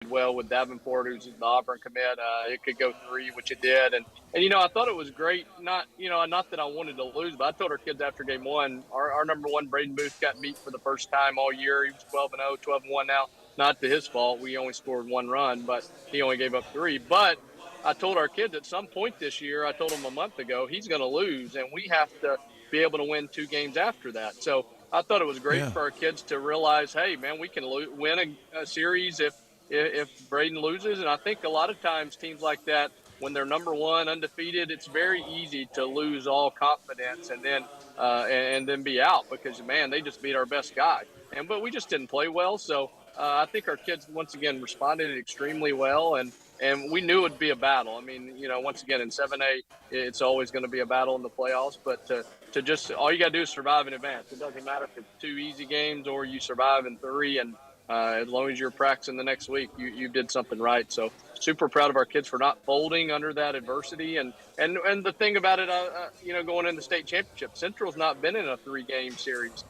well with Davenport, who's the Auburn commit. It could go three, which it did. And I thought it was great. Not that I wanted to lose, but I told our kids after game one, our number one, Braden Booth, got beat for the first time all year. He was 12-0, 12-1 now. Not to his fault. We only scored one run, but he only gave up three. But I told our kids at some point this year, I told them a month ago, he's going to lose, and we have to be able to win two games after that. So I thought it was great Yeah. for our kids to realize, hey, man, we can win a series if Braden loses. And I think a lot of times teams like that, when they're number one undefeated, it's very easy to lose all confidence and then be out because, man, they just beat our best guy. But we just didn't play well. So I think our kids once again responded extremely well, and we knew it would be a battle. I mean, once again in 7A, it's always going to be a battle in the playoffs. But to just all you got to do is survive in advance. It doesn't matter if it's two easy games or you survive in three, and as long as you're practicing the next week, you did something right. So super proud of our kids for not folding under that adversity. And the thing about it, going into the state championship, Central's not been in a 3-game series.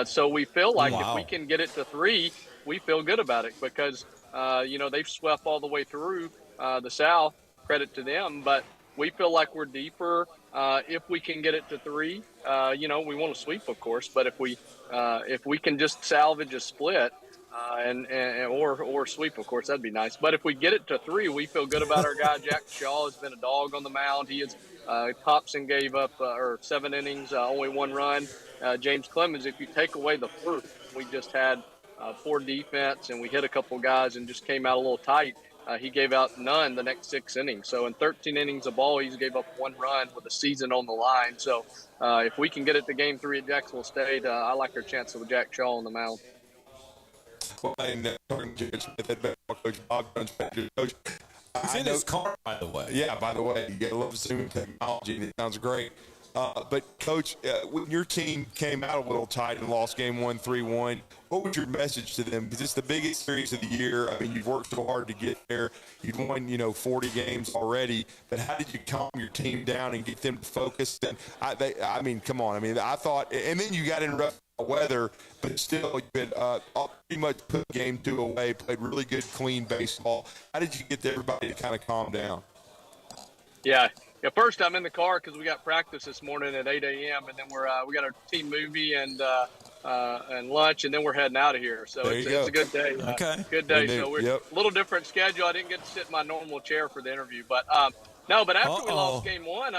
So we feel like if we can get it to 3, we feel good about it because, they've swept all the way through the South. Credit to them. But we feel like we're deeper if we can get it to 3. We want to sweep, of course. But if we can just salvage a split, or sweep, of course, that'd be nice. But if we get it to 3, we feel good about our guy. Jack Shaw has been a dog on the mound. He is. Thompson gave up 7 innings, only 1 run. James Clemens, if you take away the first, we just had poor defense and we hit a couple guys and just came out a little tight. He gave out none the next 6 innings. So in 13 innings of ball, he's gave up 1 run with the season on the line. So if we can get it to game 3 at Jacksonville State, I like our chances with Jack Shaw on the mound. Well, and talking to Coach Bob Jones, Coach. He's in his car, by the way. Yeah, by the way, you gotta love Zoom technology, and it sounds great. But, Coach, when your team came out a little tight and lost game 1, 3-1, what was your message to them? Because it's the biggest series of the year. I mean, you've worked so hard to get there. You've won, 40 games already. But how did you calm your team down and get them to focus? And come on. I mean, I thought – and then you got in rough weather, but still you had pretty much put game 2 away, played really good, clean baseball. How did you get everybody to kind of calm down? Yeah, first I'm in the car because we got practice this morning at 8 a.m. and then we got our team movie and lunch, and then we're heading out of here. So it's a good day. Okay. Good day. So we're a little different schedule. I didn't get to sit in my normal chair for the interview, but but after we lost game 1,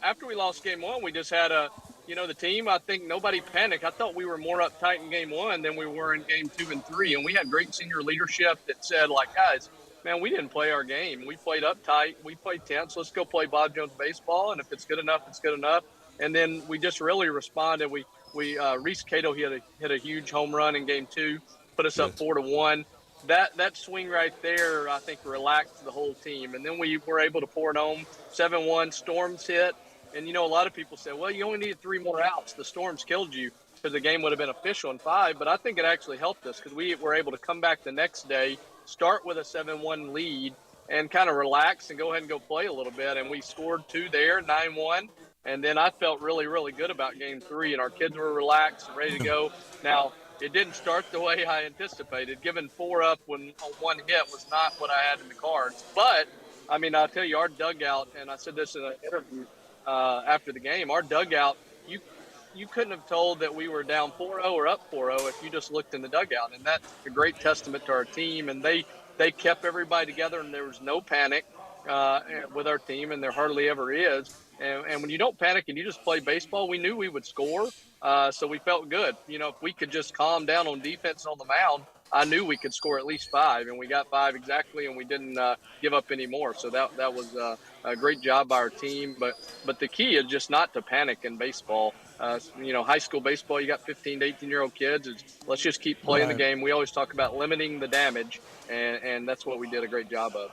after we lost game 1, we just had the team, I think nobody panicked. I thought we were more uptight in game 1 than we were in game 2 and 3. And we had great senior leadership that said, like, guys, man, we didn't play our game. We played uptight. We played tense. Let's go play Bob Jones baseball. And if it's good enough, it's good enough. And then we just really responded. Reese Cato hit a huge home run in game 2, put us up 4-1. That swing right there, I think, relaxed the whole team. And then we were able to pour it home. 7-1, Storms hit. And, a lot of people say, well, you only needed 3 more outs. The Storms killed you because the game would have been official in 5. But I think it actually helped us because we were able to come back the next day, start with a 7-1 lead, and kind of relax and go ahead and go play a little bit. And we scored 2 there, 9-1. And then I felt really, really good about game 3. And our kids were relaxed and ready to go. Now, it didn't start the way I anticipated. Giving 4 up on 1 hit was not what I had in the cards. But, I mean, I'll tell you, our dugout, and I said this in an interview, after the game, our dugout, you couldn't have told that we were down 4-0 or up 4-0 if you just looked in the dugout. And that's a great testament to our team. And they kept everybody together, and there was no panic with our team, and there hardly ever is. And when you don't panic and you just play baseball, we knew we would score. So we felt good. If we could just calm down on defense on the mound, I knew we could score at least 5, and we got 5 exactly, and we didn't give up any more. So that was a great job by our team. But the key is just not to panic in baseball. High school baseball, you got 15 to 18-year-old kids. Let's just keep playing the game. We always talk about limiting the damage, and that's what we did a great job of.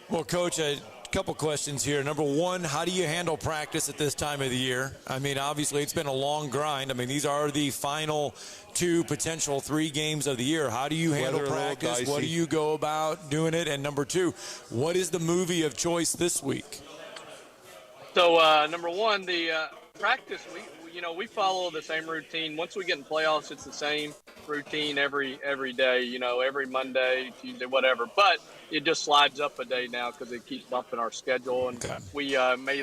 Well, Coach, a couple questions here. Number one, how do you handle practice at this time of the year? I mean, obviously, it's been a long grind. I mean, these are the final 2 potential 3 games of the year. How do you handle practice? What do you go about doing it? And number 2, what is the movie of choice this week? So, number 1, the practice, we follow the same routine. Once we get in playoffs, it's the same routine every day. Every Monday, Tuesday, whatever. But it just slides up a day now because they keep bumping our schedule, and Okay. we may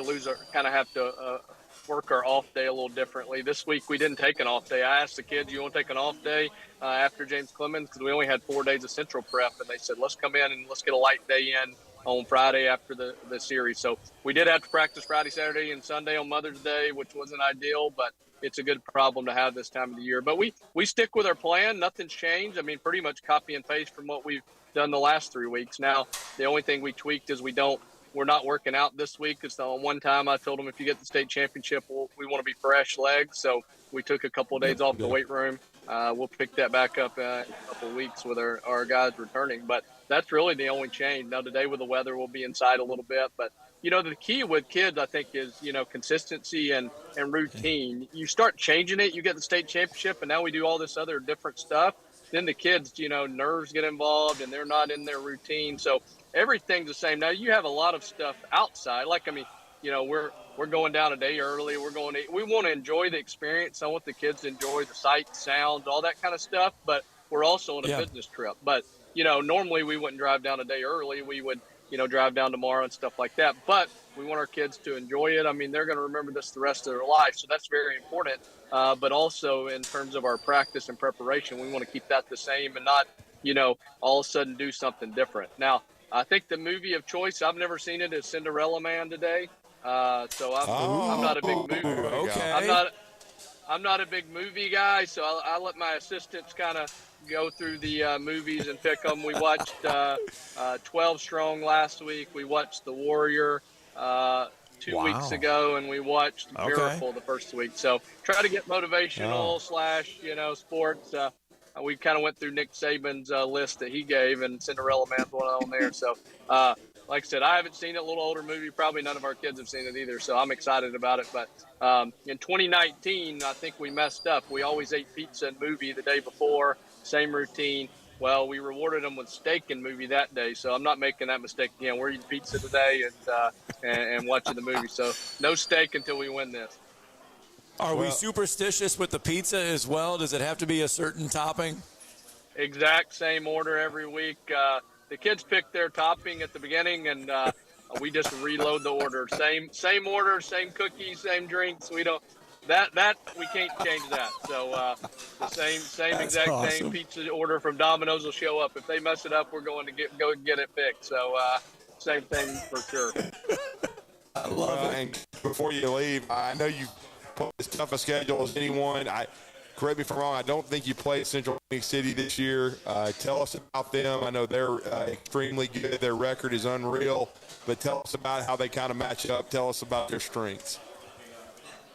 kind of have to work our off day a little differently. This week we didn't take an off day. I asked the kids, "You want to take an off day after James Clemens?" Because we only had 4 days of central prep, and they said, "Let's come in and let's get a light day in on Friday after the series." So we did have to practice Friday, Saturday, and Sunday on Mother's Day, which wasn't ideal, but it's a good problem to have this time of the year. But we stick with our plan. Nothing's changed. I mean, pretty much copy and paste from what we've done the last 3 weeks. Now, the only thing we tweaked is we're not working out this week. It's the one time I told them, if you get the state championship, we want to be fresh legs. So we took a couple of days off the weight room. We'll pick that back up in a couple of weeks with our guys returning. But that's really the only change. Now, today with the weather, we'll be inside a little bit. But, the key with kids, I think, is, consistency and routine. You start changing it. You get the state championship, and now we do all this other different stuff. Then the kids, nerves get involved, and they're not in their routine. So everything's the same. Now, you have a lot of stuff outside. We're going down a day early. We want to enjoy the experience. I want the kids to enjoy the sights, sounds, all that kind of stuff. But we're also on a business trip. But, normally we wouldn't drive down a day early. We would, drive down tomorrow and stuff like that. But we want our kids to enjoy it. I mean, they're going to remember this the rest of their life. So that's very important. But also in terms of our practice and preparation, we want to keep that the same and not, all of a sudden do something different. Now, I think the movie of choice, I've never seen it, is Cinderella Man today. So I'm not a big movie. Okay. I'm not a big movie guy, so I let my assistants kind of go through the movies and pick them. We watched 12 Strong last week. We watched The Warrior 2 weeks ago, and we watched Miracle the first week. So try to get motivational / sports. We kind of went through Nick Saban's list that he gave, and Cinderella Man's one on there. So like I said, I haven't seen it. A little older movie. Probably none of our kids have seen it either. So I'm excited about it. But in 2019, I think we messed up. We always ate pizza and movie the day before. Same routine. Well, we rewarded them with steak and movie that day. So I'm not making that mistake again. We're eating pizza today and watching the movie. So no steak until we win this. Are we superstitious with the pizza as well? Does it have to be a certain topping? Exact same order every week. The kids pick their topping at the beginning, and we just reload the order. Same order, same cookies, same drinks. We don't that we can't change that. So the same exact awesome. same pizza order from Domino's will show up. If they mess it up, we're going to go get it fixed. So same thing for sure. I love it. And before you leave, I know you play as tough a schedule as anyone. Correct me if I'm wrong, I don't think you played Central Phoenix City this year. Tell us about them. I know they're extremely good. Their record is unreal. But tell us about how they kind of match up. Tell us about their strengths.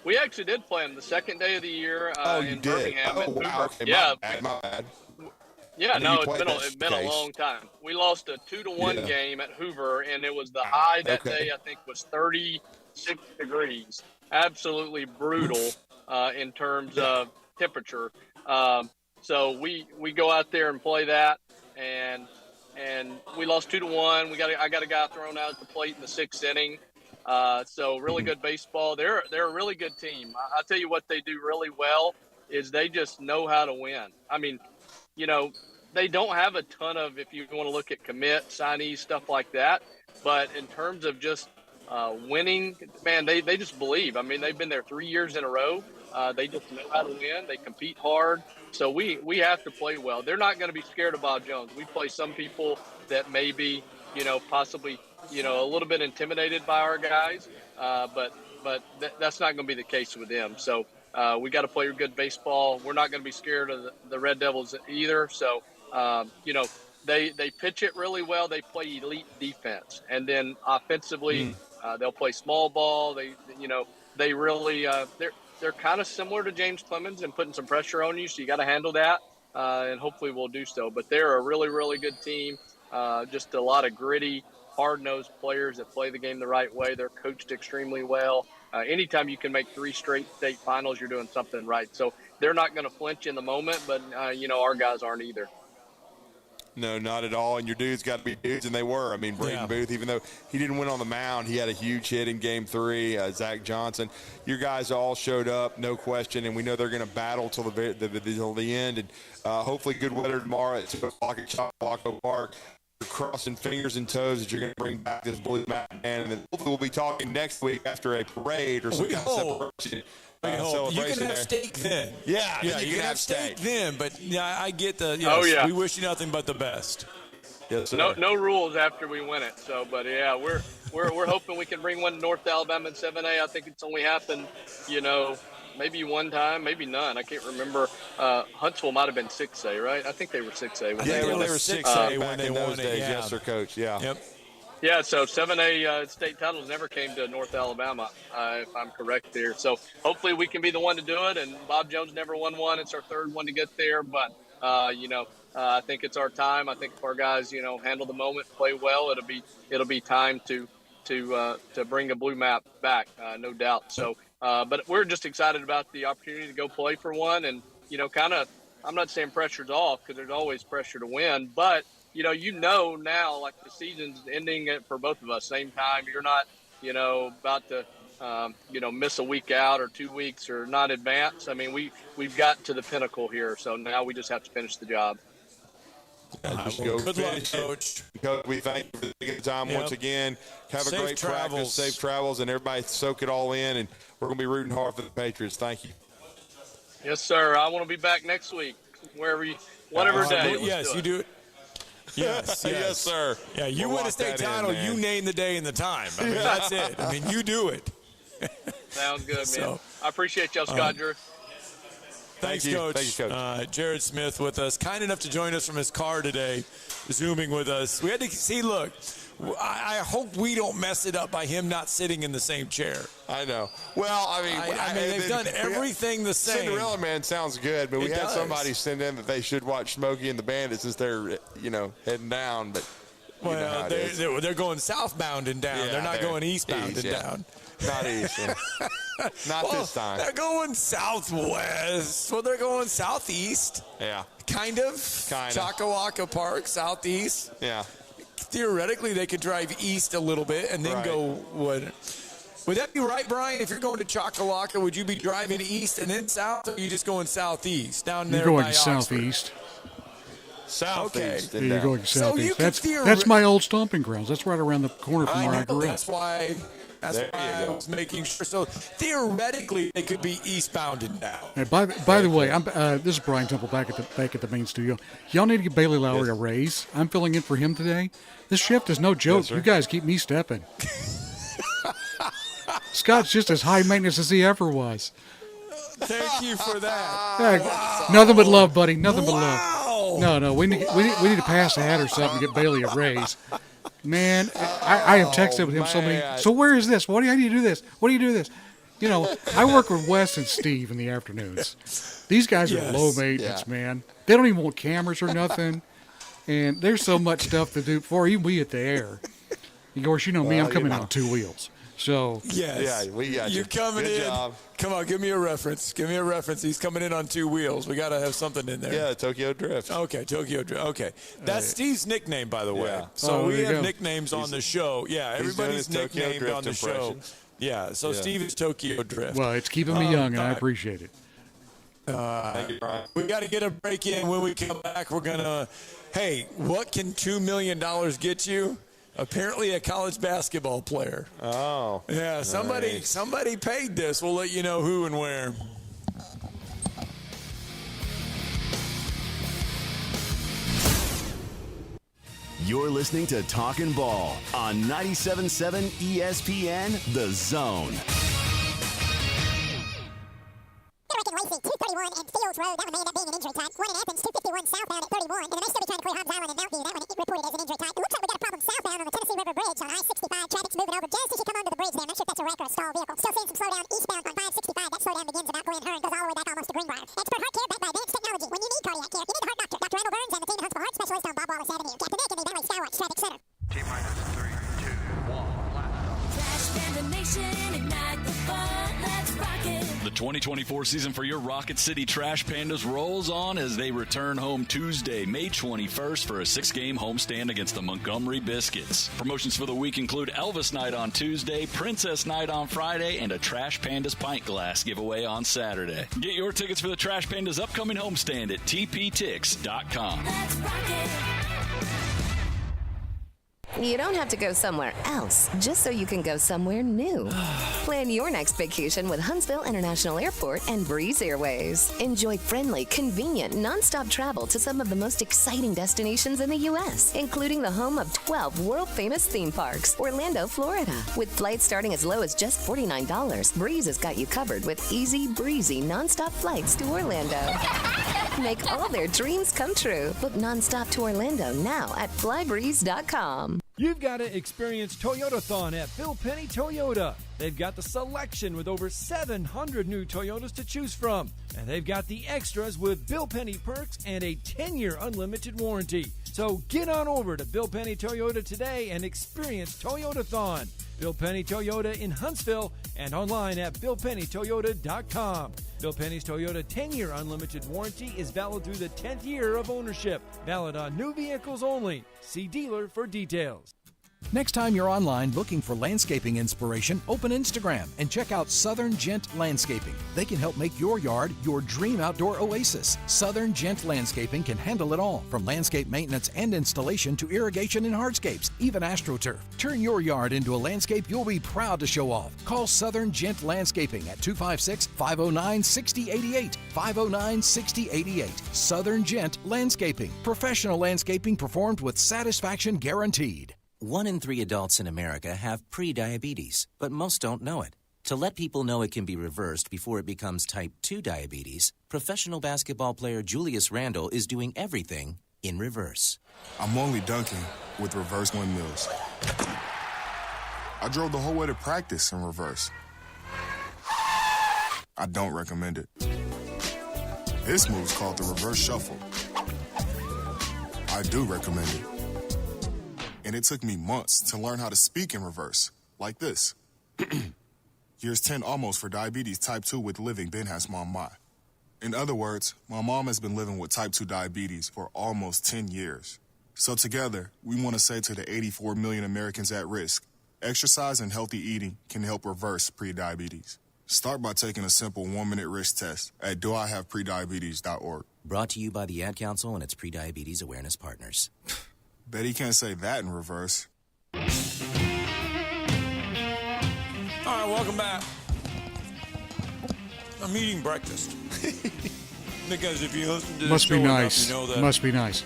We actually did play them the second day of the year in Birmingham. Oh, wow. Okay, yeah. My bad. Yeah, no, it's been a long time. We lost a 2-1 game at Hoover, and it was the high that day, I think, was 36 degrees. Absolutely brutal in terms of temperature. So we go out there and play that, and we lost 2-1. I got a guy thrown out at the plate in the 6th inning. So really good baseball. They're a really good team. I'll tell you what they do really well is they just know how to win. I mean, they don't have a ton of, if you want to look at commit, signees, stuff like that. But in terms of just winning, man, they just believe. I mean, they've been there 3 years in a row. They just know how to win. They compete hard. So we have to play well. They're not going to be scared of Bob Jones. We play some people that may be, possibly, a little bit intimidated by our guys. But that's not going to be the case with them. So we got to play good baseball. We're not going to be scared of the Red Devils either. So, they pitch it really well. They play elite defense. And then offensively, they'll play small ball. They really they're kind of similar to James Clemens and putting some pressure on you. So you got to handle that. And hopefully we'll do so. But they're a really, really good team. Just a lot of gritty, hard-nosed players that play the game the right way. They're coached extremely well. Anytime you can make 3 straight state finals, you're doing something right. So they're not going to flinch in the moment, but, our guys aren't either. No, not at all. And your dudes got to be dudes, and they were. I mean, Braden Booth, even though he didn't win on the mound, he had a huge hit in Game 3. Zach Johnson. Your guys all showed up, no question, and we know they're going to battle till the end. And hopefully good weather tomorrow at 2 o'clock at Chapalaco Park. You're crossing fingers and toes that you're going to bring back this blue map, and then hopefully we'll be talking next week after a parade or some kind of separation. You can have steak then. Yeah, you can have steak then. But yeah, I get the. Yes, Oh yeah. We wish you nothing but the best. Yes, sir. No rules after we win it. So, but yeah, we're hoping we can bring one to North Alabama in 7A. I think it's only happened, maybe one time, maybe none. I can't remember. Huntsville might have been 6A, right? I think they were 6A. They were 6A when they won days. Yeah. Yes, sir, Coach. Yeah. Yep. Yeah, so 7A state titles never came to North Alabama, if I'm correct there. So hopefully we can be the one to do it. And Bob Jones never won one. It's our third one to get there. But, I think it's our time. I think if our guys, handle the moment, play well, it'll be time to bring a blue map back, no doubt. So, but we're just excited about the opportunity to go play for one. And, I'm not saying pressure's off because there's always pressure to win. But, now, like the season's ending for both of us, same time. You're not, about to, miss a week out or 2 weeks or not advance. I mean, we've gotten to the pinnacle here. So now we just have to finish the job. Good luck, Coach. Coach, we thank you for taking the time once again. Have a great practice, safe travels, and everybody soak it all in. And we're going to be rooting hard for the Patriots. Thank you. Yes, sir. I want to be back next week, whatever day. Yes, you do it. Yes, yes, sir. Yeah, you win a state title, you name the day and the time. I mean, that's it. I mean, you do it. Sounds good, man. I appreciate y'all, Scott Drew. Thanks, Coach. Thank you, Coach. Jared Smith with us, kind enough to join us from his car today, Zooming with us. We had to see, look, I hope we don't mess it up by him not sitting in the same chair. I know. Well, I mean, they've done everything the same. Cinderella Man sounds good, but we had somebody send in that they should watch Smokey and the Bandit since they're, heading down. But they're going southbound and down. Yeah, they're not going eastbound and down. Not east. Not this time. They're going southwest. Well, they're going southeast. Yeah. Kind of. Chakawaka Park, southeast. Yeah. Theoretically, they could drive east a little bit and then go would that be right, Brian? If you're going to Chakawaka, would you be driving east and then south, or are you just going southeast down there? You're going by southeast. Southeast. Yeah, you're going southeast. So that's my old stomping grounds. That's right around the corner from where I grew up. That's why I was making sure. So theoretically, they could be eastbound and down. And by the way, this is Brian Temple back at the main studio. Y'all need to give Bailey Lowry a raise. I'm filling in for him today. This shift is no joke. You guys keep me stepping. Scott's just as high maintenance as he ever was. Thank you for that. Wow. Nothing but love, buddy. Nothing but love. No, we need to pass the hat or something to get Bailey a raise. Man, I have texted with him so many. So where is this? What do I need to do this? What do you do this? I work with Wes and Steve in the afternoons. These guys are low maintenance, man. They don't even want cameras or nothing. And there's so much stuff to do before even we hit the air. Of course, me, I'm coming on 2 wheels. So yes, we got you. You're coming Good in. Job. Come on, give me a reference. He's coming in on 2 wheels. We got to have something in there. Yeah, Tokyo Drift. Okay, Tokyo Drift. Okay, that's Steve's nickname, by the way. Yeah. So we have nicknames on the show. Yeah, everybody's nicknamed on the show. Yeah, so Steve is Tokyo Drift. Well, it's keeping me young, and I appreciate it. Thank you, Brian. We got to get a break in. When we come back, we're gonna. Hey, what can $2 million get you? Apparently a college basketball player. Oh. Yeah, somebody paid this. We'll let you know who and where. You're listening to Talkin' Ball on 97.7 ESPN, The Zone. Lacey, 231 and Fields Road. That one may end up being an injury time. One in Athens, 251 southbound at 31. And they may still be trying to clear Hobbs Island and Mountview. That one reported as an injury time. It looks like we got a problem southbound on the Tennessee River Bridge on I-65. Traffic's moving over just as you come onto the bridge there. I'm not sure if that's a wreck or a stalled vehicle. Still seeing some slowdown eastbound on 565. That slowdown begins about Glen Hearn, goes all the way back almost to Greenbrier. Expert heart care backed by advanced technology. When you need cardiac care, you need the heart doctor. Dr. Randall Burns and the team at Huntsville Heart Specialist on Bob Wallace Avenue. Captain Nick in the Valley Skywatch Traffic Center. T-minus 3, 2, 1, blast off. Flash the nation, ignite the fun, let's rock it. The 2024 season for your Rocket City Trash Pandas rolls on as they return home Tuesday, May 21st for a 6-game homestand against the Montgomery Biscuits. Promotions for the week include Elvis Night on Tuesday, Princess Night on Friday, and a Trash Pandas pint glass giveaway on Saturday. Get your tickets for the Trash Pandas upcoming homestand at tptix.com. Let's rock it. You don't have to go somewhere else just so you can go somewhere new. Plan your next vacation with Huntsville International Airport and Breeze Airways. Enjoy friendly, convenient, nonstop travel to some of the most exciting destinations in the U.S., including the home of 12 world-famous theme parks, Orlando, Florida. With flights starting as low as just $49, Breeze has got you covered with easy, breezy, nonstop flights to Orlando. Make all their dreams come true. Book nonstop to Orlando now at flybreeze.com. You've got to experience Toyotathon at Bill Penny Toyota. They've got the selection with over 700 new Toyotas to choose from. And they've got the extras with Bill Penny perks and a 10-year unlimited warranty. So get on over to Bill Penny Toyota today and experience Toyotathon. Bill Penny Toyota in Huntsville and online at BillPennyToyota.com. Bill Penny's Toyota 10-year unlimited warranty is valid through the 10th year of ownership. Valid on new vehicles only. See dealer for details. Next time you're online looking for landscaping inspiration, open Instagram and check out Southern Gent Landscaping. They can help make your yard your dream outdoor oasis. Southern Gent Landscaping can handle it all, from landscape maintenance and installation to irrigation and hardscapes, even AstroTurf. Turn your yard into a landscape you'll be proud to show off. Call Southern Gent Landscaping at 256-509-6088. 509-6088. Southern Gent Landscaping. Professional landscaping performed with satisfaction guaranteed. 1 in 3 adults in America have prediabetes, but most don't know it. To let people know it can be reversed before it becomes type 2 diabetes, professional basketball player Julius Randle is doing everything in reverse. I'm only dunking with reverse windmills. I drove the whole way to practice in reverse. I don't recommend it. This move's called the reverse shuffle. I do recommend it. And it took me months to learn how to speak in reverse, like this. Years 10 almost for diabetes type 2 with living Ben has mom my. In other words, my mom has been living with type 2 diabetes for almost 10 years. So together, we want to say to the 84 million Americans at risk, exercise and healthy eating can help reverse prediabetes. Start by taking a simple 1-minute risk test at doihaveprediabetes.org. Brought to you by the Ad Council and its prediabetes awareness partners. Bet he can't say that in reverse. All right, welcome back. I'm eating breakfast. Because if you listen to this Must be show nice. enough, you know that Must be nice.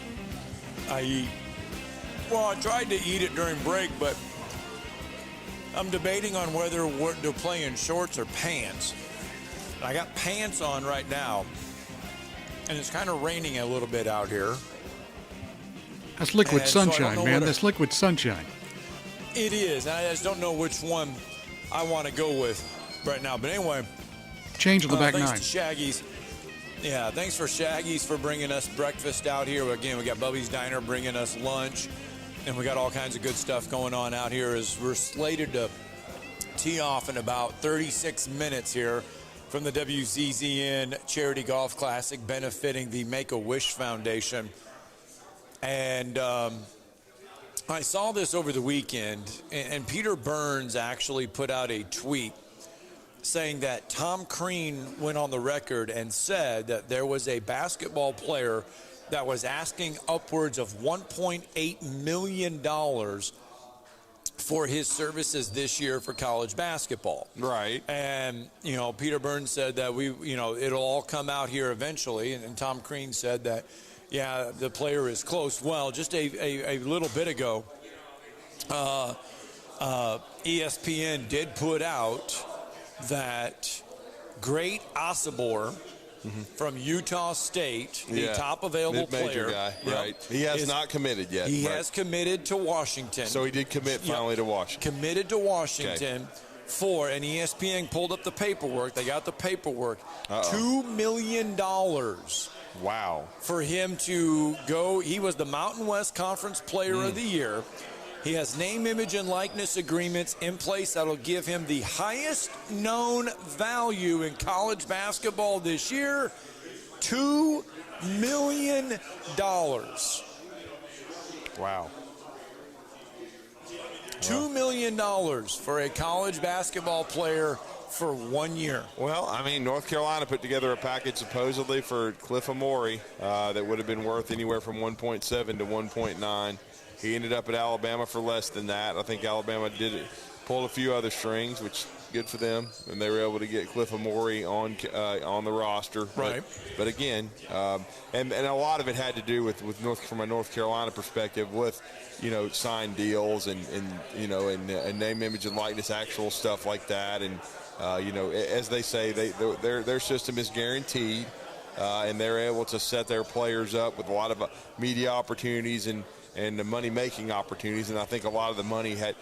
I eat. Well, I tried to eat it during break, but I'm debating on whether to play in shorts or pants. I got pants on right now, and it's kind of raining a little bit out here. That's liquid sunshine, so man. That's liquid sunshine. It is. I just don't know which one I want to go with right now. But anyway. Change on the back thanks nine. To Shaggy's. Yeah, thanks for Shaggy's for bringing us breakfast out here. Again, we got Bubby's Diner bringing us lunch. And we got all kinds of good stuff going on out here as we're slated to tee off in about 36 minutes here from the WZZN Charity Golf Classic benefiting the Make-A-Wish Foundation. And I saw this over the weekend, and Peter Burns actually put out a tweet saying that Tom Crean went on the record and said that there was a basketball player that was asking upwards of $1.8 million for his services this year for college basketball. Right. And, you know, Peter Burns said that it'll all come out here eventually. And Tom Crean said that, yeah, the player is close. Well, just a little bit ago, ESPN did put out that Great Osibor from Utah State, the top available mid-major player. Guy, right. He has not committed yet. He has committed to Washington. So he did commit finally to Washington. Committed to Washington and ESPN pulled up the paperwork. They got the paperwork. $2 million. Wow. For him to go. He was the Mountain West Conference Player of the Year. He has name, image, and likeness agreements in place that'll give him the highest known value in college basketball this year, $2 million. Wow. $2 million for a college basketball player for 1 year. Well, I mean, North Carolina put together a package supposedly for Cliff Amore that would have been worth anywhere from 1.7 to 1.9. He ended up at Alabama for less than that. I think Alabama pulled a few other strings, which good for them, and they were able to get Cliff Amore on the roster. Right. But again, and a lot of it had to do with from a North Carolina perspective with, signed deals and name, image, and likeness, actual stuff like that. And as they say, their system is guaranteed, and they're able to set their players up with a lot of media opportunities and the money-making opportunities. And I think a lot of the money that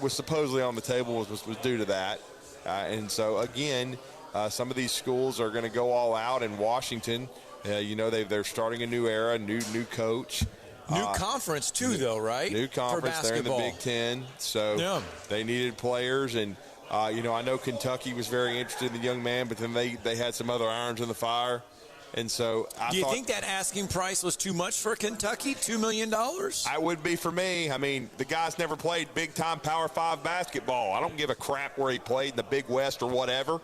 was supposedly on the table was due to that. And so, again, some of these schools are going to go all out. In Washington, they're starting a new era, new coach. New conference, too, though, right? New conference. They're in the Big Ten. So they needed players. And, I know Kentucky was very interested in the young man, but then they had some other irons in the fire. And so do you think that asking price was too much for Kentucky, $2 million? I would be for me. I mean, the guy's never played big-time Power 5 basketball. I don't give a crap where he played in the Big West or whatever.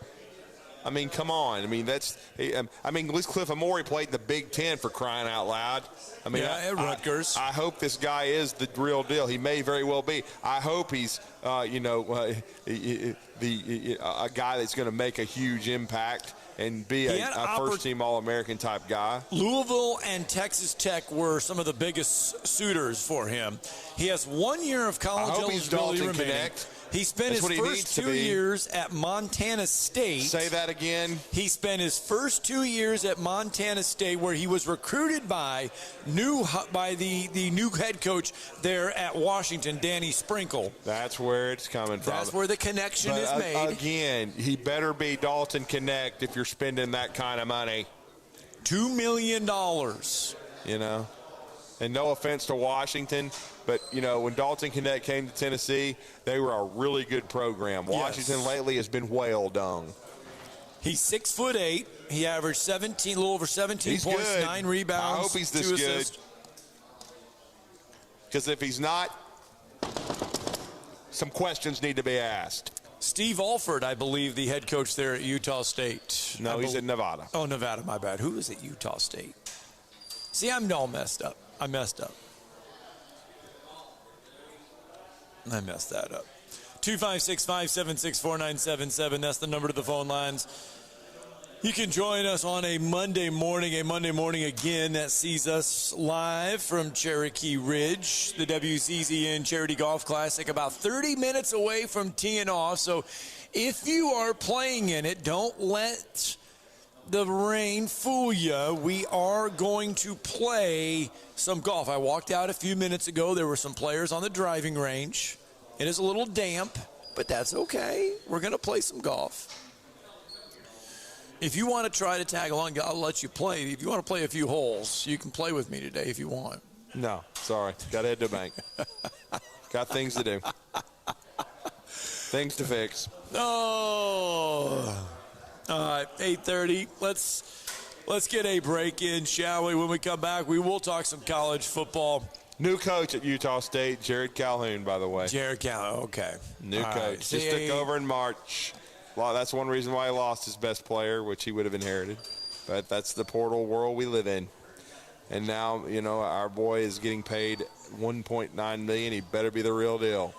I mean, come on. I mean, at least Cliff Amore played in the Big Ten, for crying out loud. I mean, at Rutgers. I hope this guy is the real deal. He may very well be. I hope he's, a guy that's going to make a huge impact and be a first-team All-American type guy. Louisville and Texas Tech were some of the biggest suitors for him. He has 1 year of college eligibility remaining. Connect. He spent his first 2 years at Montana State. Say that again. He spent his first 2 years at Montana State, where he was recruited by the new head coach there at Washington, Danny Sprinkle. That's where it's coming from. That's where the connection is made. Again, he better be Dalton Connect if you're spending that kind of money. $2 million. And no offense to Washington, but, when Dalton Connect came to Tennessee, they were a really good program. Washington lately has been whale dung. He's 6'8". He averaged a little over 17 points, good. 9 rebounds. I hope he's this good. Because if he's not, some questions need to be asked. Steve Alford, I believe, the head coach there at Utah State. No, he's at Nevada. Oh, Nevada, my bad. Who is at Utah State? See, I'm all messed up. I messed that up. 256-576-4977. That's the number to the phone lines. You can join us on a Monday morning again that sees us live from Cherokee Ridge, the WCZN Charity Golf Classic, about 30 minutes away from teeing off. So if you are playing in it, don't let the rain fool you. We are going to play some golf. I walked out a few minutes ago. There were some players on the driving range. It is a little damp, but that's okay. We're going to play some golf. If you want to try to tag along, I'll let you play. If you want to play a few holes, you can play with me today if you want. No, sorry. Got to head to the bank. Got things to do. Things to fix. Oh. All right, 8:30. Let's get a break in, shall we? When we come back, we will talk some college football. New coach at Utah State, Jared Calhoun, by the way. Jared Calhoun, okay. New coach. Right. Just took over in March. Well, that's one reason why he lost his best player, which he would have inherited. But that's the portal world we live in. And now, our boy is getting paid $1.9 million. He better be the real deal.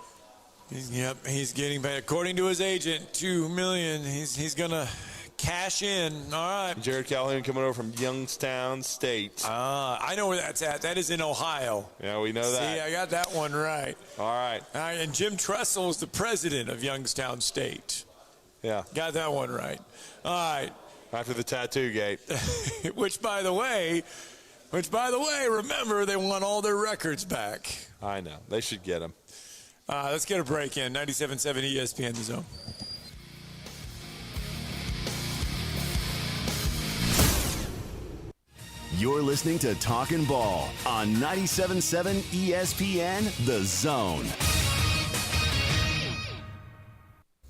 He's getting paid, according to his agent, $2 million. He's going to cash in. All right. Jared Calhoun coming over from Youngstown State. I know where that's at. That is in Ohio. Yeah, we know that. See, I got that one right. All right. And Jim Tressel is the president of Youngstown State. Yeah. Got that one right. All right. After the tattoo gate. Which, by the way, remember, they want all their records back. I know. They should get them. Let's get a break in. 97.7 ESPN, The Zone. You're listening to Talkin' Ball on 97.7 ESPN, The Zone.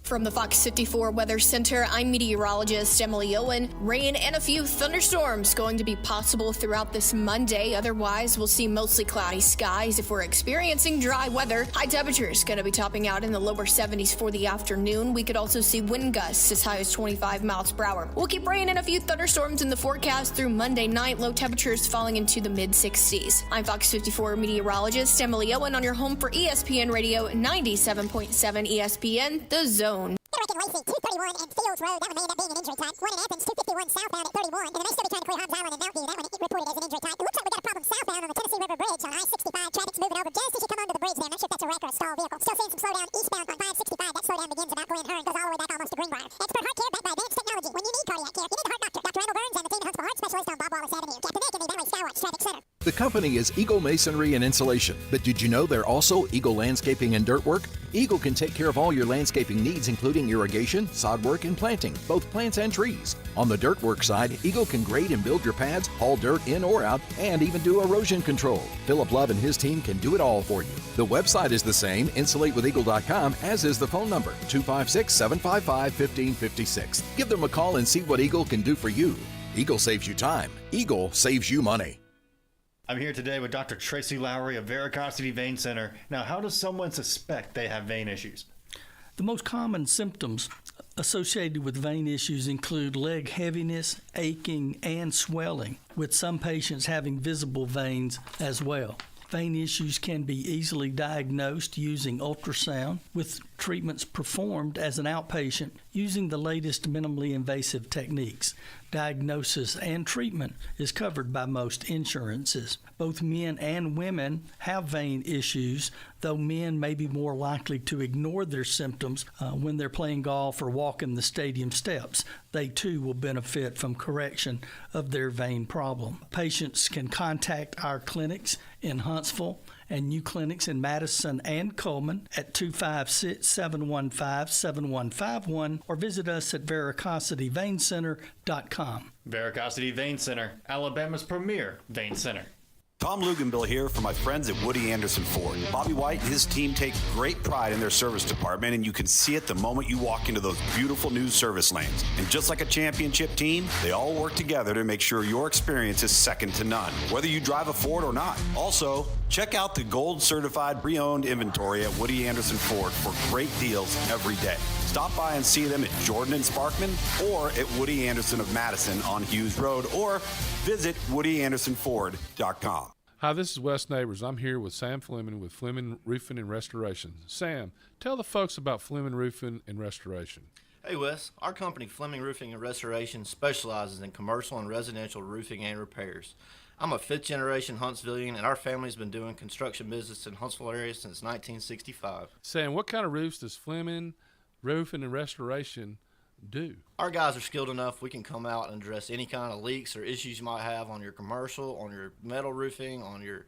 From the Fox 54 Weather Center, I'm meteorologist Emily Owen. Rain and a few thunderstorms going to be possible throughout this Monday. Otherwise, we'll see mostly cloudy skies if we're experiencing dry weather. High temperatures going to be topping out in the lower 70s for the afternoon. We could also see wind gusts as high as 25 miles per hour. We'll keep rain and a few thunderstorms in the forecast through Monday night. Low temperatures falling into the mid-60s. I'm Fox 54 meteorologist Emily Owen on your home for ESPN Radio 97.7 ESPN, The Zone. American Racing 231 and Fields Road. That one may end up being an injury time. One in Athens, 251 southbound at 31. And they may still be trying to clear Hobbs Island and Mountview. That one reported as an injury time. It looks like we got a problem southbound on the Tennessee River Bridge on I-65. Traffic's moving over just as you come onto the bridge there. I'm not sure if that's a wreck or a stalled vehicle. Still seeing some slowdown eastbound on 565. That slowdown begins about Glen Hearn, goes all the way back almost to Greenbrier. Expert Heart Care backed by Advanced Technology. When you need cardiac care, you need the heart doctor. Dr. Randall Burns and the team at Huntsville Heart Specialist on Bob Wallace Avenue. Captain Nick and the Bentley Skywatch Traffic Center. The company is Eagle Masonry and Insulation, but did you know they're also Eagle Landscaping and Dirt Work? Eagle can take care of all your landscaping needs, including irrigation, sod work, and planting, both plants and trees. On the dirt work side, Eagle can grade and build your pads, haul dirt in or out, and even do erosion control. Philip Love and his team can do it all for you. The website is the same, insulatewitheagle.com, as is the phone number, 256-755-1556. Give them a call and see what Eagle can do for you. Eagle saves you time. Eagle saves you money. I'm here today with Dr. Tracy Lowry of Veracity Vein Center. Now, how does someone suspect they have vein issues? The most common symptoms associated with vein issues include leg heaviness, aching, and swelling, with some patients having visible veins as well. Vein issues can be easily diagnosed using ultrasound, with treatments performed as an outpatient using the latest minimally invasive techniques. Diagnosis and treatment is covered by most insurances. Both men and women have vein issues, though men may be more likely to ignore their symptoms when they're playing golf or walking the stadium steps. They too will benefit from correction of their vein problem. Patients can contact our clinics in Huntsville and new clinics in Madison and Coleman at 256-715-7151 or visit us at veracityweincenter.com. Veracity Vein Center, Alabama's premier vein center. Tom Luganbill here for my friends at Woody Anderson Ford. Bobby White and his team take great pride in their service department, and you can see it the moment you walk into those beautiful new service lanes. And just like a championship team, they all work together to make sure your experience is second to none, whether you drive a Ford or not. Also, check out the gold certified pre-owned inventory at Woody Anderson Ford for great deals every day. Stop by and see them at Jordan and Sparkman or at Woody Anderson of Madison on Hughes Road, or visit WoodyAndersonFord.com. Hi, this is Wes Neighbors. I'm here with Sam Fleming with Fleming Roofing and Restoration. Sam, tell the folks about Fleming Roofing and Restoration. Hey, Wes. Our company, Fleming Roofing and Restoration, specializes in commercial and residential roofing and repairs. I'm a fifth-generation Huntsvillian, and our family's been doing construction business in Huntsville area since 1965. Sam, what kind of roofs does Fleming Roofing and Restoration do? Our guys are skilled enough. We can come out and address any kind of leaks or issues you might have on your commercial, on your metal roofing, on your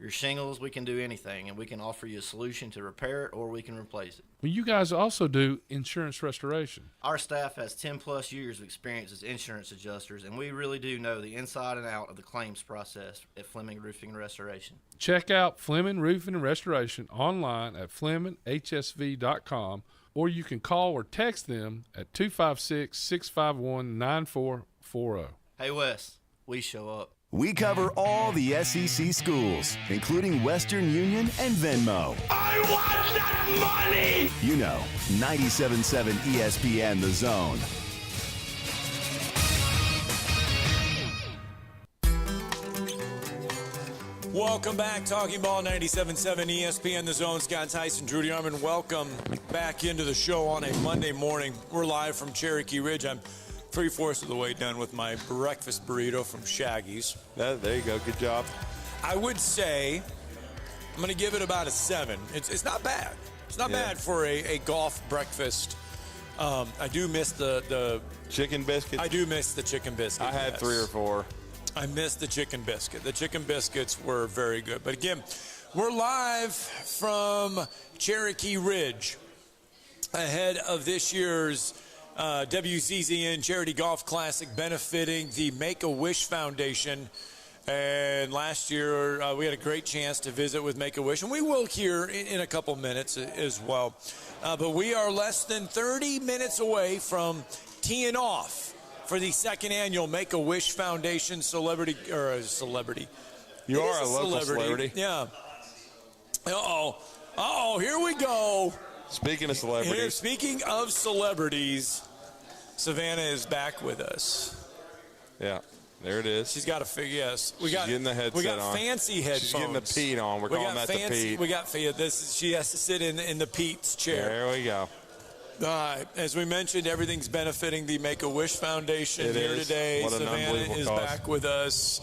shingles. We can do anything, and we can offer you a solution to repair it, or we can replace it. Well, you guys also do insurance restoration. Our staff has 10-plus years of experience as insurance adjusters, and we really do know the inside and out of the claims process at Fleming Roofing and Restoration. Check out Fleming Roofing and Restoration online at FlemingHSV.com, or you can call or text them at 256-651-9440. Hey, Wes, we show up. We cover all the SEC schools, including Western Union and Venmo. I want that money! You know, 97.7 ESPN, The Zone. Welcome back, Talking Ball 97.7 ESPN, The Zone. Scott Tyson, Drew DeArmond. Welcome back into the show on a Monday morning. We're live from Cherokee Ridge. I'm 3/4 of the way done with my breakfast burrito from Shaggy's. There you go. Good job. I would say I'm going to give it about a 7. It's not bad. It's not bad for a golf breakfast. I do miss the chicken biscuit. I do miss the chicken biscuit. I had 3 or 4. I missed the chicken biscuit. The chicken biscuits were very good. But again, we're live from Cherokee Ridge ahead of this year's WCZN Charity Golf Classic, benefiting the Make-A-Wish Foundation. And last year, we had a great chance to visit with Make-A-Wish, and we will here in a couple minutes as well. But we are less than 30 minutes away from teeing off for the second annual Make-A-Wish Foundation celebrity. You are a local celebrity. Yeah. Uh-oh, here we go. Speaking of celebrities. Speaking of celebrities, Savannah is back with us. Yeah. There it is. She's got to figure. Yes, She's getting the headset on. We got fancy headphones. She's getting the Pete on. We're calling that the Pete. We got she has to sit in the Pete's chair. There we go. All right. As we mentioned, everything's benefiting the Make-A-Wish Foundation here today. What an Savannah unbelievable is cause. back with us.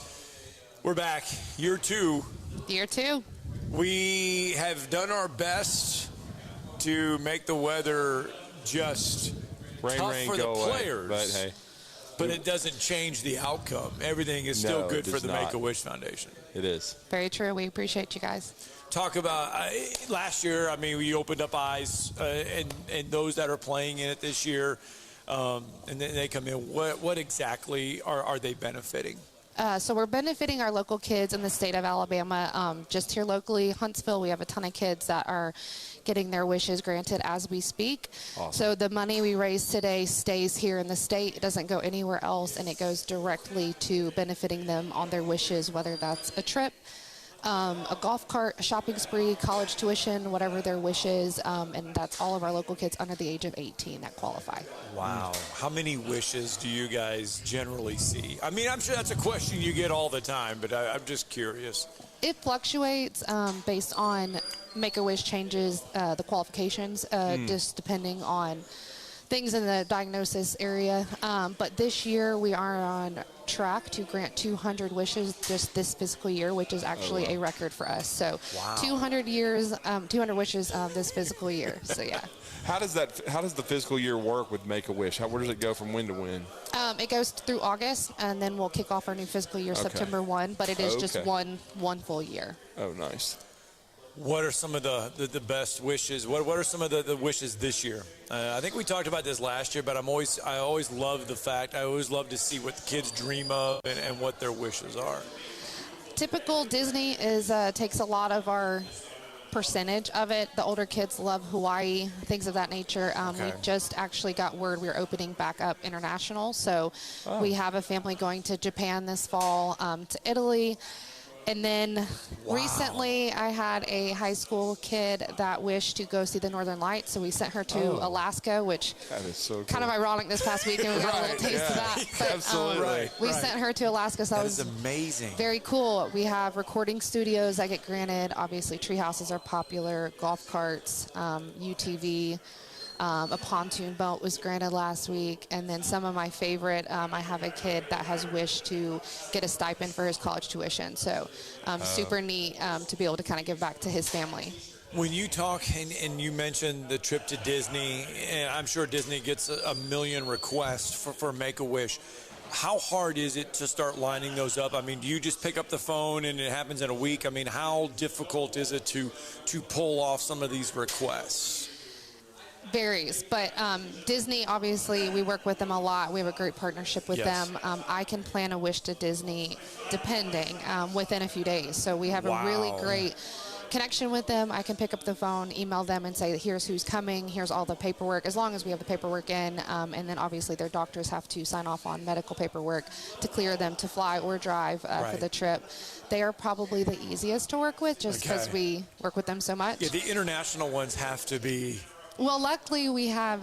We're back. Year 2. Year 2. We have done our best to make the weather just tough for the players. But hey. But it doesn't change the outcome. Everything is still good for the Make-A-Wish Foundation. It is. Very true. We appreciate you guys. Talk about last year. I mean, we opened up eyes, and those that are playing in it this year, and then they come in. What exactly are they benefiting? So we're benefiting our local kids in the state of Alabama. Just here locally, Huntsville, we have a ton of kids that are getting their wishes granted as we speak. Awesome. So the money we raise today stays here in the state. It doesn't go anywhere else, and it goes directly to benefiting them on their wishes, whether that's a trip, a golf cart, a shopping spree, college tuition, whatever their wish is, and that's all of our local kids under the age of 18 that qualify. Wow. How many wishes do you guys generally see? I mean, I'm sure that's a question you get all the time, but I'm just curious. It fluctuates based on Make-A-Wish changes the qualifications, just depending on things in the diagnosis area. But this year we are on track to grant 200 wishes just this fiscal year, which is actually a record for us. So 200 wishes this fiscal year. So yeah. How does the fiscal year work with Make-A-Wish? Where does it go from when to when? It goes through August, and then we'll kick off our new fiscal year September 1. But it is just one full year. Oh, nice. What are some of the best wishes? What are some of the wishes this year? I think we talked about this last year, but I always love the fact. I always love to see what the kids dream of and what their wishes are. Typical Disney takes a lot of our percentage of it. The older kids love Hawaii, things of that nature. We just actually got word we're opening back up international. So we have a family going to Japan this fall, to Italy. And then recently I had a high school kid that wished to go see the Northern Lights, so we sent her to Alaska, which that is so cool. Kind of ironic this past weekend. We got a little taste of that. But, absolutely. We sent her to Alaska, so that was amazing. Very cool. We have recording studios that get granted. Obviously, tree houses are popular, golf carts, UTV. A pontoon boat was granted last week, and then some of my favorite, I have a kid that has wished to get a stipend for his college tuition, so super neat to be able to kind of give back to his family. When you talk and you mentioned the trip to Disney, and I'm sure Disney gets a million requests for Make-A-Wish, how hard is it to start lining those up? I mean, do you just pick up the phone and it happens in a week? I mean, how difficult is it to pull off some of these requests? Varies, but Disney, obviously, we work with them a lot. We have a great partnership with them. I can plan a wish to Disney, depending, within a few days. So we have a really great connection with them. I can pick up the phone, email them, and say, here's who's coming, here's all the paperwork, as long as we have the paperwork in. And then, obviously, their doctors have to sign off on medical paperwork to clear them to fly or drive for the trip. They are probably the easiest to work with just because we work with them so much. Yeah, the international ones have to be... Well, luckily, we have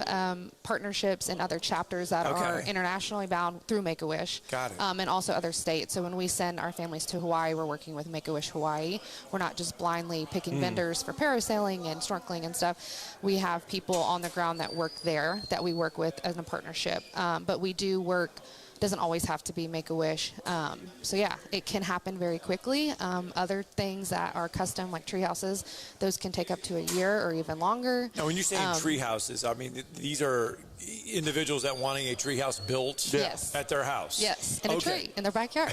partnerships in other chapters that are internationally bound through Make-A-Wish. Got it. And also other states. So when we send our families to Hawaii, we're working with Make-A-Wish Hawaii. We're not just blindly picking vendors for parasailing and snorkeling and stuff. We have people on the ground that work there that we work with as a partnership. But we do work... doesn't always have to be Make-A-Wish. So yeah, it can happen very quickly. Other things that are custom, like tree houses, those can take up to a year or even longer. Now, when you say tree houses, I mean, these are individuals that wanting a treehouse built at their house. Yes, in a tree in their backyard,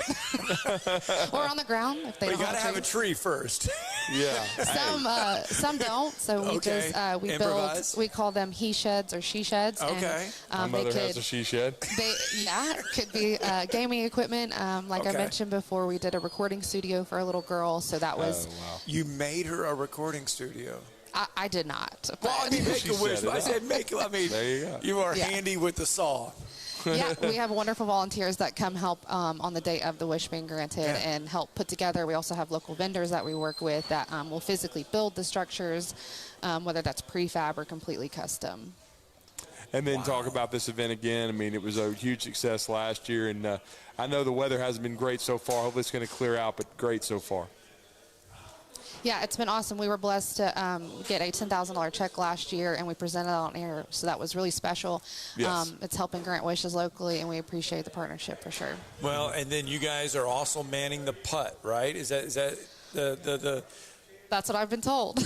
or on the ground if they. But don't you got to have a a tree first. Some don't. So we just we Improvise. build. We call them he sheds or she sheds. Okay. And, My mother has a she shed. It could be gaming equipment. Like I mentioned before, we did a recording studio for a little girl. So that was. You made her a recording studio. I did not. Well, I mean, make a wish. I said make. I mean, there you go. You are handy with the saw. Yeah, we have wonderful volunteers that come help on the day of the wish being granted and help put together. We also have local vendors that we work with that will physically build the structures, whether that's prefab or completely custom. And then talk about this event again. I mean, it was a huge success last year, and I know the weather hasn't been great so far. Hopefully it's going to clear out, but great so far. Yeah, it's been awesome. We were blessed to get a $10,000 check last year, and we presented it on air, so that was really special. Yes. It's helping grant wishes locally, and we appreciate the partnership for sure. Well, and then you guys are also manning the putt, right? Is that the That's what I've been told.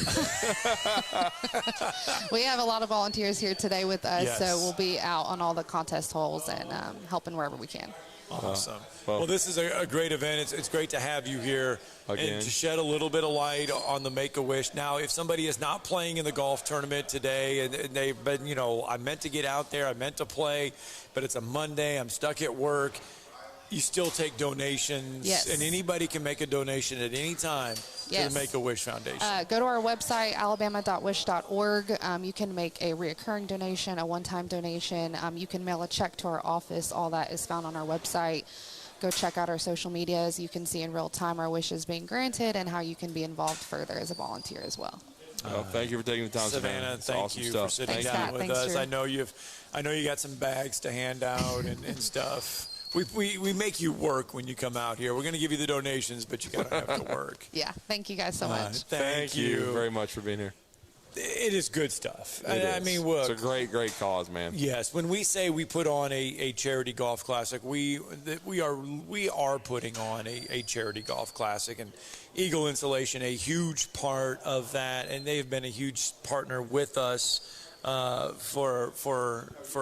We have a lot of volunteers here today with us, so we'll be out on all the contest holes and helping wherever we can. Awesome. Well, this is a great event. It's great to have you here again and to shed a little bit of light on the Make-A-Wish. Now, if somebody is not playing in the golf tournament today and they've been, I meant to get out there, I meant to play, but it's a Monday, I'm stuck at work, you still take donations. Yes. And anybody can make a donation at any time to the Make-A-Wish Foundation. Go to our website, alabama.wish.org. You can make a reoccurring donation, a one-time donation. You can mail a check to our office. All that is found on our website. Go check out our social medias. You can see in real time our wishes being granted and how you can be involved further as a volunteer as well. Well, thank you for taking the time, Savannah. It's Thank awesome you stuff. for sitting down with us. I know you got some bags to hand out and stuff. We make you work when you come out here. We're going to give you the donations, but you got to have to work. Yeah, thank you guys so much. Thank you very much for being here. It is good stuff. I mean, look, it's a great cause, man. Yes, when we say we put on a charity golf classic, we are putting on a charity golf classic, and Eagle Insulation a huge part of that, and they've been a huge partner with us for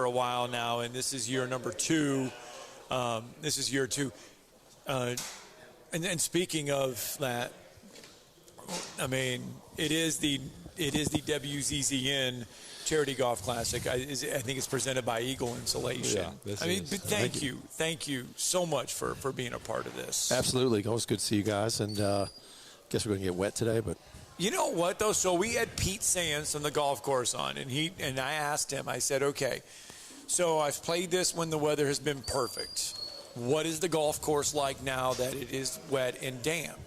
a while now, and this is year number 2. This is year 2. And speaking of that, I mean, it is the WZZN Charity Golf Classic. I think it's presented by Eagle Insulation. Yeah, thank you so much for being a part of this. Absolutely. Always good to see you guys. And guess we're going to get wet today, but. You know what, though? So we had Pete Sands from the golf course on, and I asked him, I said, okay, so I've played this when the weather has been perfect. What is the golf course like now that it is wet and damp?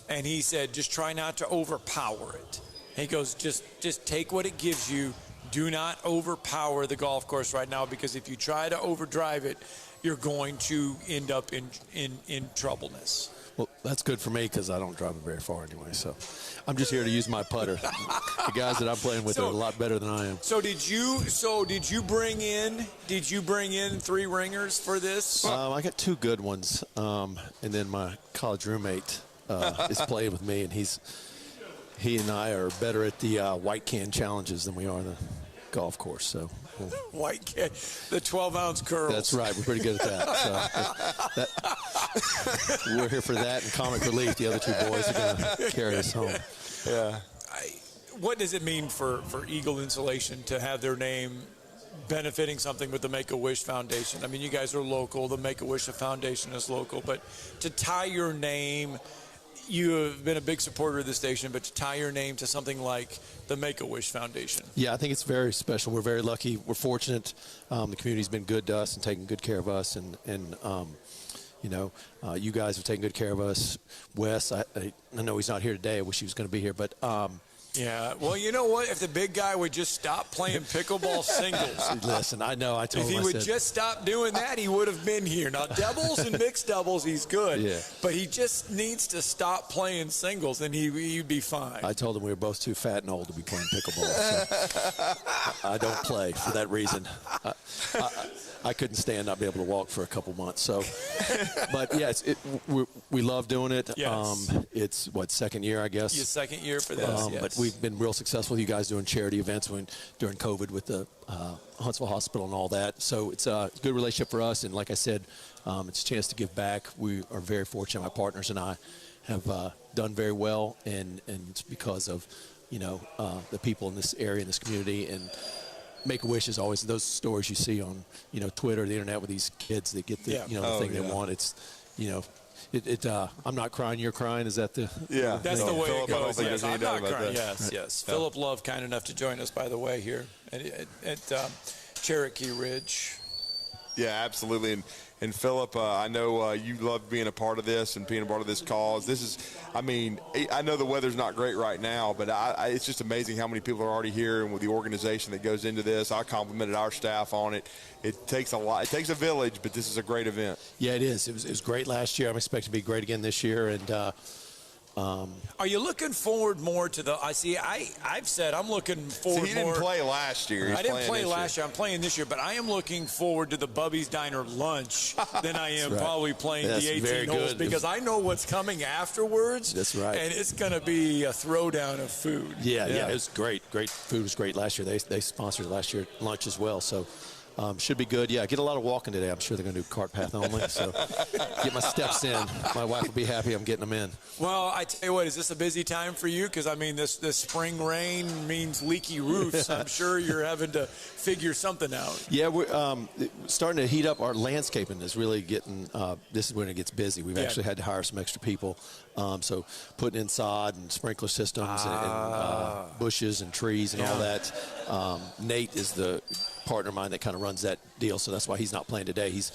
And he said, just try not to overpower it. He goes, just take what it gives you. Do not overpower the golf course right now, because if you try to overdrive it, you're going to end up in troubleness. Well, that's good for me because I don't drive it very far anyway. So I'm just here to use my putter. The guys that I'm playing with are a lot better than I am. So did you bring in 3 ringers for this? I got 2 good ones, and then my college roommate is playing with me, and he and I are better at the white can challenges than we are the golf course. So white can, the 12-ounce curls. That's right. We're pretty good at that. So we're here for that and comic relief. The other 2 boys are going to carry us home. Yeah. What does it mean for Eagle Insulation to have their name benefiting something with the Make-A-Wish Foundation? I mean, you guys are local. The Make-A-Wish Foundation is local. But to tie your name, you have been a big supporter of the station, but to tie your name to something like the Make-A-Wish Foundation. Yeah, I think it's very special. We're very lucky. We're fortunate. The community's been good to us and taking good care of us. And you guys have taken good care of us. Wes, I know he's not here today. I wish he was going to be here. But yeah, well, you know what? If the big guy would just stop playing pickleball singles. Listen, I know. I told him. If he would just stop doing that, he would have been here. Now, doubles and mixed doubles, he's good. Yeah. But he just needs to stop playing singles, and he'd be fine. I told him we were both too fat and old to be playing pickleball. So I don't play for that reason. I couldn't stand not being able to walk for a couple months. So, but yeah, we love doing it. Yes. It's second year, I guess. Your second year for this. Yes. But we've been real successful with you guys doing charity events during COVID with the Huntsville Hospital and all that. So it's a good relationship for us. And like I said, it's a chance to give back. We are very fortunate. My partners and I have done very well, and it's because of the people in this area, in this community. And Make-A-Wish is always those stories you see on Twitter, the internet, with these kids that get the the thing they want. It's I'm not crying, you're crying. Is that the That's the way it goes. Yes, I'm not crying. Right. Yes. Philip Love, kind enough to join us, by the way, here at Cherokee Ridge. Yeah, absolutely. And Philip, I know you love being a part of this and being a part of this cause. I know the weather's not great right now, but it's just amazing how many people are already here and with the organization that goes into this. I complimented our staff on it. It takes a lot. It takes a village, but this is a great event. Yeah, it is. It was great last year. I'm expecting to be great again this year. And are you looking forward more to the? I've said I'm looking forward. He didn't play last year. I didn't play last year. I'm playing this year, but I am looking forward to the Bubby's Diner lunch than I am probably playing the 18 holes because I know what's coming afterwards. That's right. And it's going to be a throwdown of food. Yeah, it was great. Great food was great last year. They sponsored last year lunch as well. So. Should be good. Yeah, I get a lot of walking today. I'm sure they're going to do cart path only. So get my steps in. My wife will be happy I'm getting them in. Well, I tell you what, is this a busy time for you? Because, this spring rain means leaky roofs. I'm sure you're having to figure something out. Yeah, we're starting to heat up. Our landscaping is really getting this is when it gets busy. We've actually had to hire some extra people. So putting in sod and sprinkler systems and bushes and trees and all that. Nate is the partner of mine that kind of runs that deal, so that's why he's not playing today. He's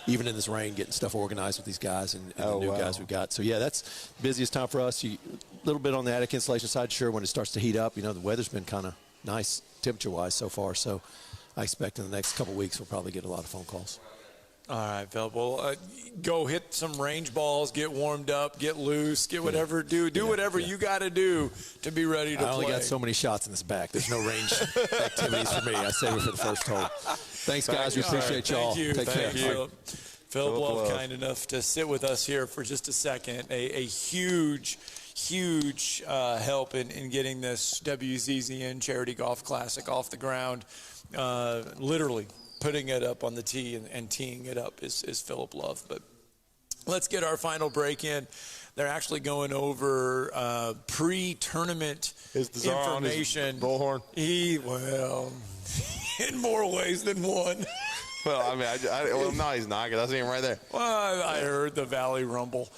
even in this rain getting stuff organized with these guys and the new guys we've got. So yeah, that's the busiest time for us. A little bit on the attic installation side, sure, when it starts to heat up. The weather's been kind of nice temperature-wise so far, so I expect in the next couple of weeks we'll probably get a lot of phone calls. All right, Phil. Well, go hit some range balls, get warmed up, get loose, get whatever, do whatever you got to do to be ready to play. I only got so many shots in this back. There's no range activities for me. I save it for the first hole. Thanks, guys. We appreciate y'all. Thank you. Take care. Philip Love, kind enough to sit with us here for just a second. A huge help in getting this WZZN Charity Golf Classic off the ground. Literally putting it up on the tee and teeing it up is Philip Love. But let's get our final break in. They're actually going over pre-tournament information. Bullhorn? In more ways than one. Well, no, he's not, because I see him right there. Well, I heard the Valley Rumble.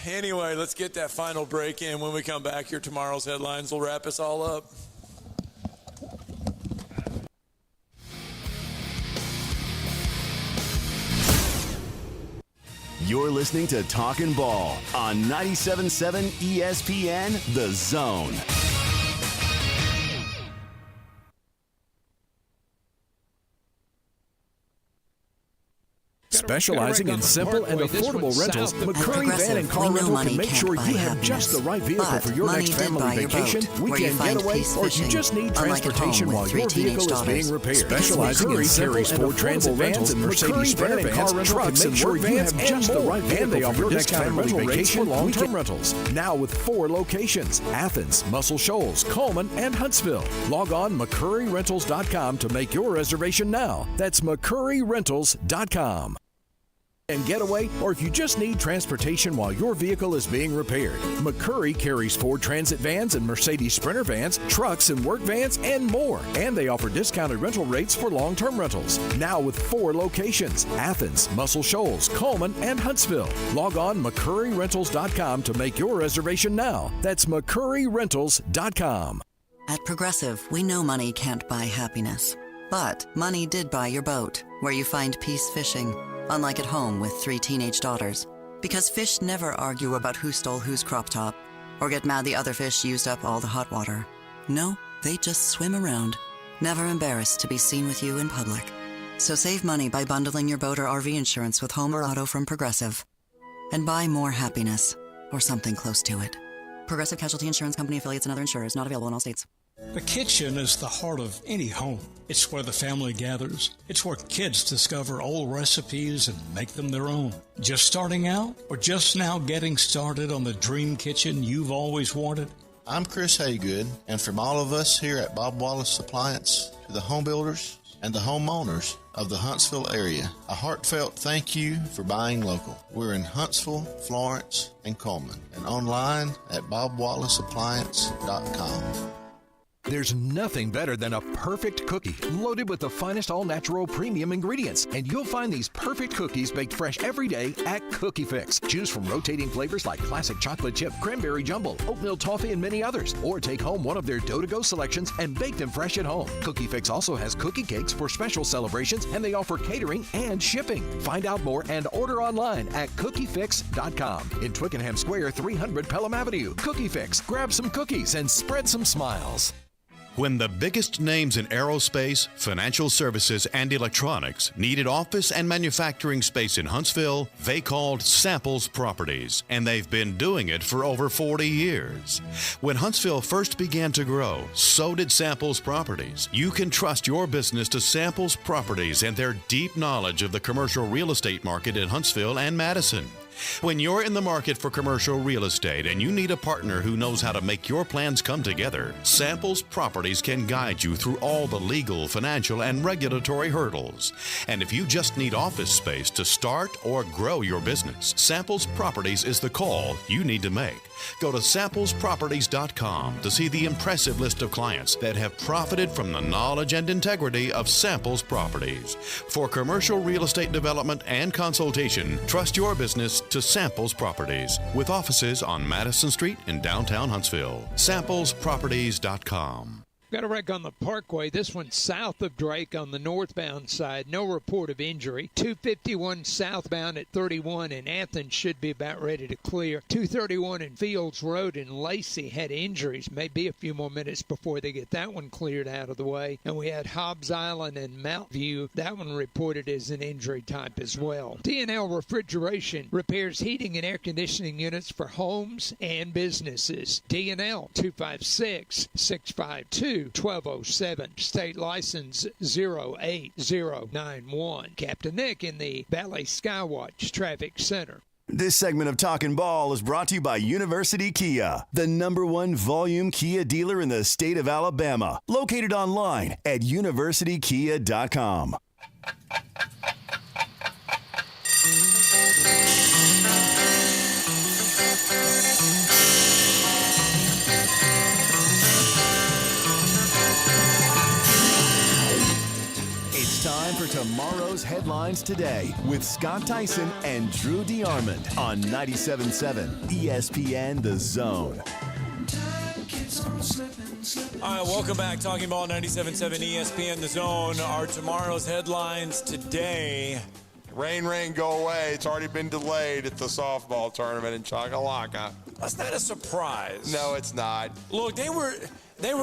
Anyway, let's get that final break in. When we come back here, tomorrow's headlines will wrap us all up. You're listening to Talkin' Ball on 97.7 ESPN, The Zone. Specializing in simple and affordable rentals, McCurry Van and Car Rental can make sure you have just the right vehicle for your next family vacation, weekend getaway, or if you just need transportation while your vehicle is being repaired. Specializing in simple and affordable rentals and Mercedes Sprinter vans, trucks, and work vans, and just the right vehicle for your next family vacation for long-term rentals. Now with 4 locations: Athens, Muscle Shoals, Coleman, and Huntsville. Log on McCurryRentals.com to make your reservation now. That's McCurryRentals.com. And getaway, or if you just need transportation while your vehicle is being repaired. McCurry carries Ford Transit vans and Mercedes Sprinter vans, trucks and work vans, and more. And they offer discounted rental rates for long-term rentals. Now with 4 locations: Athens, Muscle Shoals, Coleman, and Huntsville. Log on McCurryRentals.com to make your reservation now. That's McCurryRentals.com. At Progressive, we know money can't buy happiness. But money did buy your boat, where you find peace fishing. Unlike at home with 3 teenage daughters. Because fish never argue about who stole whose crop top, or get mad the other fish used up all the hot water. No, they just swim around, never embarrassed to be seen with you in public. So save money by bundling your boat or RV insurance with home or auto from Progressive. And buy more happiness, or something close to it. Progressive Casualty Insurance Company affiliates and other insurers, not available in all states. The kitchen is the heart of any home. It's where the family gathers. It's where kids discover old recipes and make them their own. Just starting out or just now getting started on the dream kitchen you've always wanted? I'm Chris Haygood, and from all of us here at Bob Wallace Appliance to the home builders and the homeowners of the Huntsville area, a heartfelt thank you for buying local. We're in Huntsville, Florence, and Coleman, and online at bobwallaceappliance.com. There's nothing better than a perfect cookie loaded with the finest all-natural premium ingredients. And you'll find these perfect cookies baked fresh every day at Cookie Fix. Choose from rotating flavors like classic chocolate chip, cranberry jumble, oatmeal toffee, and many others. Or take home one of their dough-to-go selections and bake them fresh at home. Cookie Fix also has cookie cakes for special celebrations, and they offer catering and shipping. Find out more and order online at cookiefix.com. In Twickenham Square, 300 Pelham Avenue. Cookie Fix. Grab some cookies and spread some smiles. When the biggest names in aerospace, financial services, and electronics needed office and manufacturing space in Huntsville, they called Samples Properties, and they've been doing it for over 40 years. When Huntsville first began to grow, so did Samples Properties. You can trust your business to Samples Properties and their deep knowledge of the commercial real estate market in Huntsville and Madison. When you're in the market for commercial real estate and you need a partner who knows how to make your plans come together, Samples Properties can guide you through all the legal, financial, and regulatory hurdles. And if you just need office space to start or grow your business, Samples Properties is the call you need to make. Go to samplesproperties.com to see the impressive list of clients that have profited from the knowledge and integrity of Samples Properties. For commercial real estate development and consultation, trust your business to Samples Properties, with offices on Madison Street in downtown Huntsville. Samplesproperties.com. Got a wreck on the Parkway. This one south of Drake on the northbound side. No report of injury. 251 southbound at 31 in Athens should be about ready to clear. 231 in Fields Road in Lacey had injuries. Maybe a few more minutes before they get that one cleared out of the way. And we had Hobbs Island and Mount View. That one reported as an injury type as well. D&L Refrigeration repairs heating and air conditioning units for homes and businesses. D&L 256-652-1207. State license 08091. Captain Nick in the Valley Skywatch Traffic Center. This segment of Talkin' Ball is brought to you by University Kia, the #1 volume Kia dealer in the state of Alabama. Located online at universitykia.com. It's time for tomorrow's headlines today with Scott Tyson and Drew DeArmond on 97.7 ESPN The Zone. All right, welcome back. Talking Ball 97.7 ESPN The Zone. Our tomorrow's headlines today. Rain, go away. It's already been delayed at the softball tournament in Chockalaka. That's not a surprise. No, it's not. Look, they were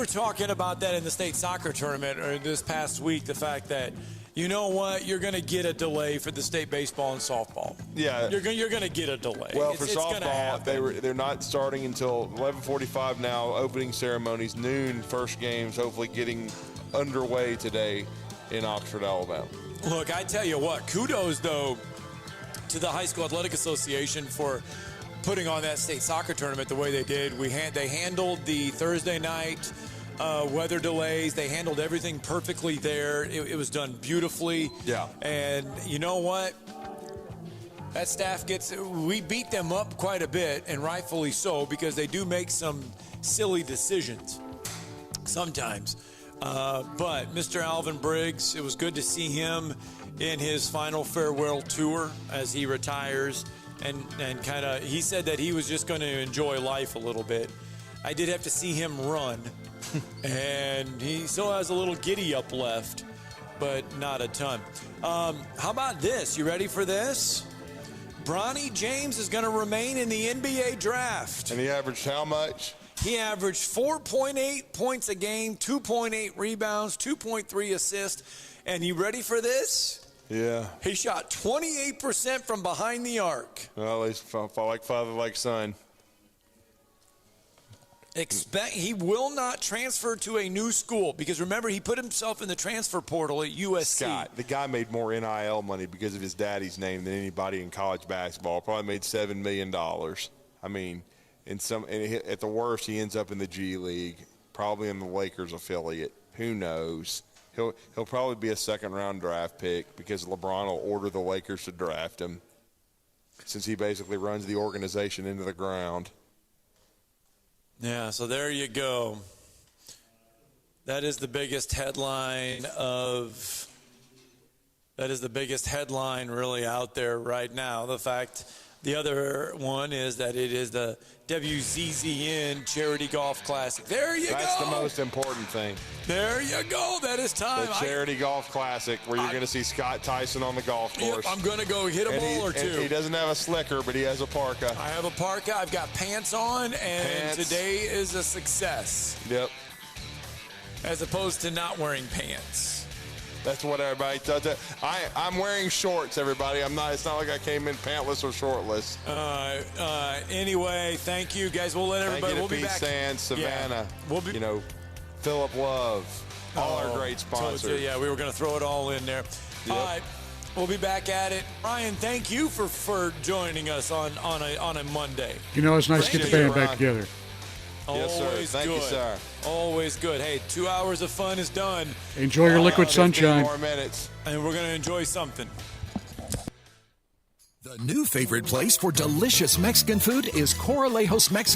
talking about that in the state soccer tournament this past week, the fact that, you know what, you're going to get a delay for the state baseball and softball. Yeah. You're going to get a delay. Well, for softball, they're not starting until 11:45 now, opening ceremonies, noon, first games, hopefully getting underway today in Oxford, Alabama. Look, I tell you what, kudos, though, to the High School Athletic Association for putting on that state soccer tournament the way they did. They handled the Thursday night weather delays. They handled everything perfectly there. It was done beautifully. Yeah. And you know what? That staff we beat them up quite a bit, and rightfully so, because they do make some silly decisions sometimes. But Mr. Alvin Briggs, it was good to see him in his final farewell tour as he retires. And kind of, he said that he was just going to enjoy life a little bit. I did have to see him run, and he still has a little giddy up left, but not a ton. How about this? You ready for this? Bronny James is going to remain in the NBA draft. And he averaged how much? He averaged 4.8 points a game, 2.8 rebounds, 2.3 assists. And you ready for this? Yeah. He shot 28% from behind the arc. Well, he's like father, like son. He will not transfer to a new school because remember he put himself in the transfer portal at USC. Scott, the guy made more NIL money because of his daddy's name than anybody in college basketball. Probably made $7 million. I mean, at the worst, he ends up in the G League, probably in the Lakers affiliate. Who knows? He'll probably be a second-round draft pick because LeBron will order the Lakers to draft him, since he basically runs the organization into the ground. Yeah, so there you go. That is the biggest headline really out there right now. The other one is that it is the WZZN Charity Golf Classic. There you go. That's the most important thing. There you go. That is time. The Charity Golf Classic, where you're going to see Scott Tyson on the golf course. I'm going to go hit a ball or two. He doesn't have a slicker, but he has a parka. I have a parka. I've got pants on, and today is a success. Yep. As opposed to not wearing pants. That's what everybody does. I'm wearing shorts, everybody. I'm not. It's not like I came in pantless or shortless. Anyway, thank you, guys. We'll let everybody. We'll be back. Sands, Savannah. Yeah. Philip Love, all our great sponsors. Yeah, we were going to throw it all in there. Yep. All right, we'll be back at it. Ryan, thank you for joining us on a Monday. It's nice to get the band back together. Yes, sir. Thank you, sir. Always good. Hey, 2 hours of fun is done. Enjoy your liquid sunshine. 15 more minutes. And we're going to enjoy something. The new favorite place for delicious Mexican food is Coralejos Mexican.